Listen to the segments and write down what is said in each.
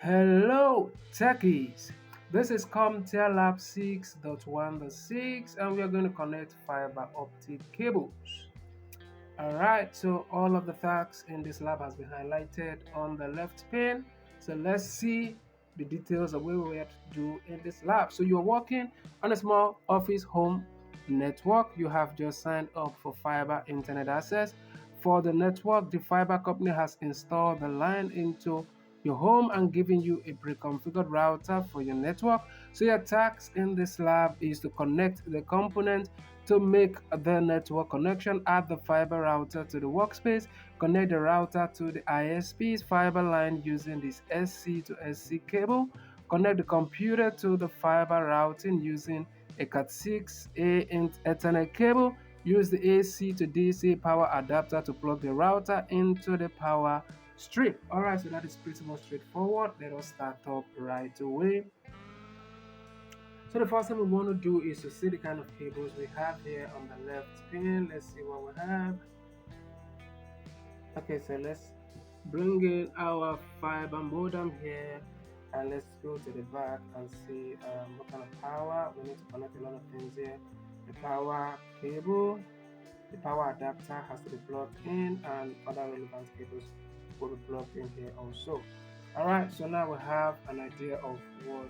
Hello, techies. This is comptia lab 6.1.6 and we are going to connect fiber optic cables. Alright, so all of the facts in this lab has been highlighted on the left pane. So let's see the details of what we have to do in this lab. So you're working on a small office home network. You have just signed up for fiber internet access. For the network, the fiber company has installed the line into your home and giving you a pre-configured router for your network. So your task in this lab is to connect the component to make the network connection, add the fiber router to the workspace, connect the router to the ISP's fiber line using this SC to SC cable, connect the computer to the fiber routing using a Cat6A Ethernet cable, use the AC to DC power adapter to plug the router into the power strip. Alright, so that is pretty much straightforward. Let us start up right away. So the first thing we want to do is to see the kind of cables we have here on the left pane. Let's see what we have. Okay, so let's bring in our fiber modem here and let's go to the back and see what kind of power. We need to connect a lot of things here. The power cable, the power adapter has to be plugged in, and other relevant cables will be plugged in here also. Alright, so now we have an idea of what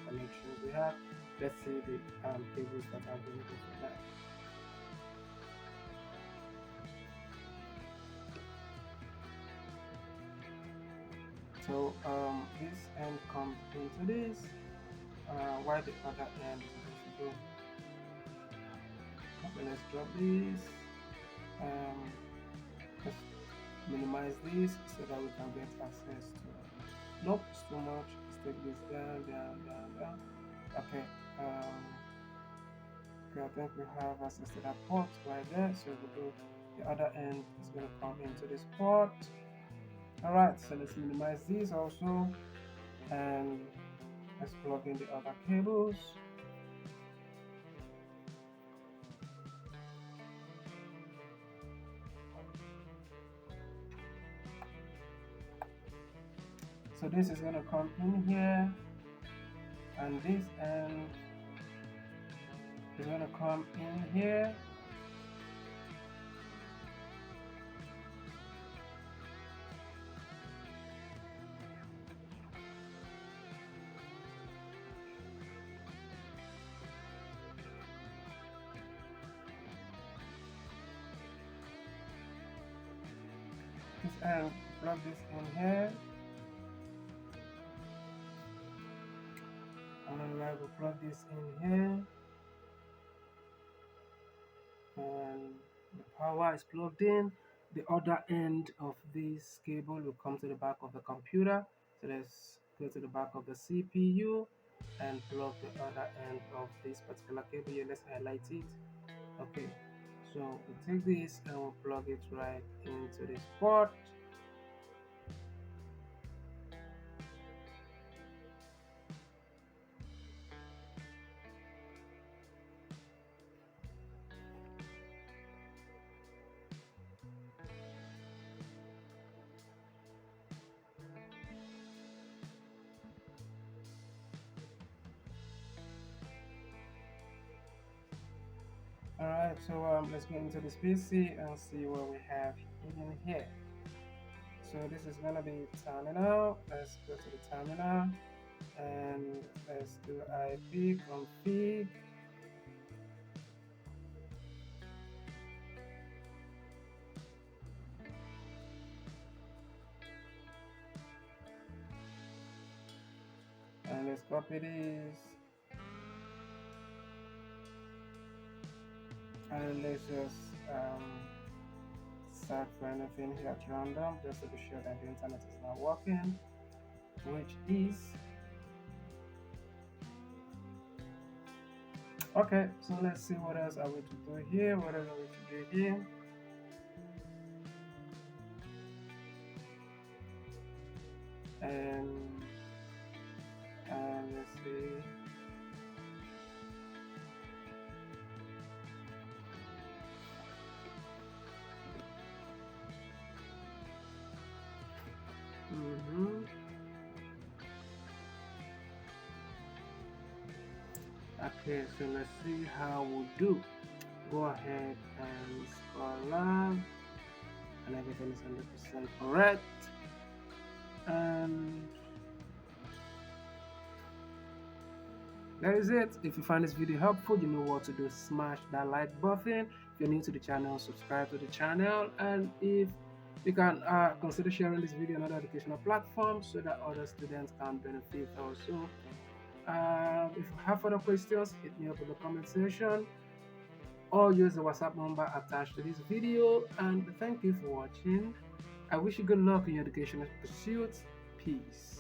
connections we have. Let's see the cables that are available for that. So this end comes into this, while the other end is supposed to go. Okay, let's drop this. Um, let's minimize this so that we can get access to it. Nope, it's too much. Let's take this down, down, down, down. Okay. Okay, I think we have access to that port right there. So we go. The other end is going to come into this port. Alright, so let's minimize these also and let's plug in the other cables. So this is going to come in here and this end is going to come in here. This end, plug this in here. And I will plug this in here. And the power is plugged in. The other end of this cable will come to the back of the computer. So let's go to the back of the CPU and plug the other end of this particular cable here. Let's highlight it. Okay, so we take this and we'll plug it right into this port. Alright, so let's go into this PC and see what we have in here. So this is gonna be terminal. Let's go to the terminal and let's do IP config. And let's copy this and let's just search for anything here at random just to be sure that the internet is not working, which is okay. So let's see what else are we to do here. What else are we to do here? And let's see. Okay, so let's see how we do. Go ahead and scroll up, and everything is 100% correct. And that is it. If you find this video helpful, you know what to do. Smash that like button. If you're new to the channel, subscribe to the channel. And if you can consider sharing this video on other educational platforms so that other students can benefit also. If you have further questions, hit me up in the comment section or use the WhatsApp number attached to this video. And thank you for watching. I wish you good luck in your educational pursuits. Peace.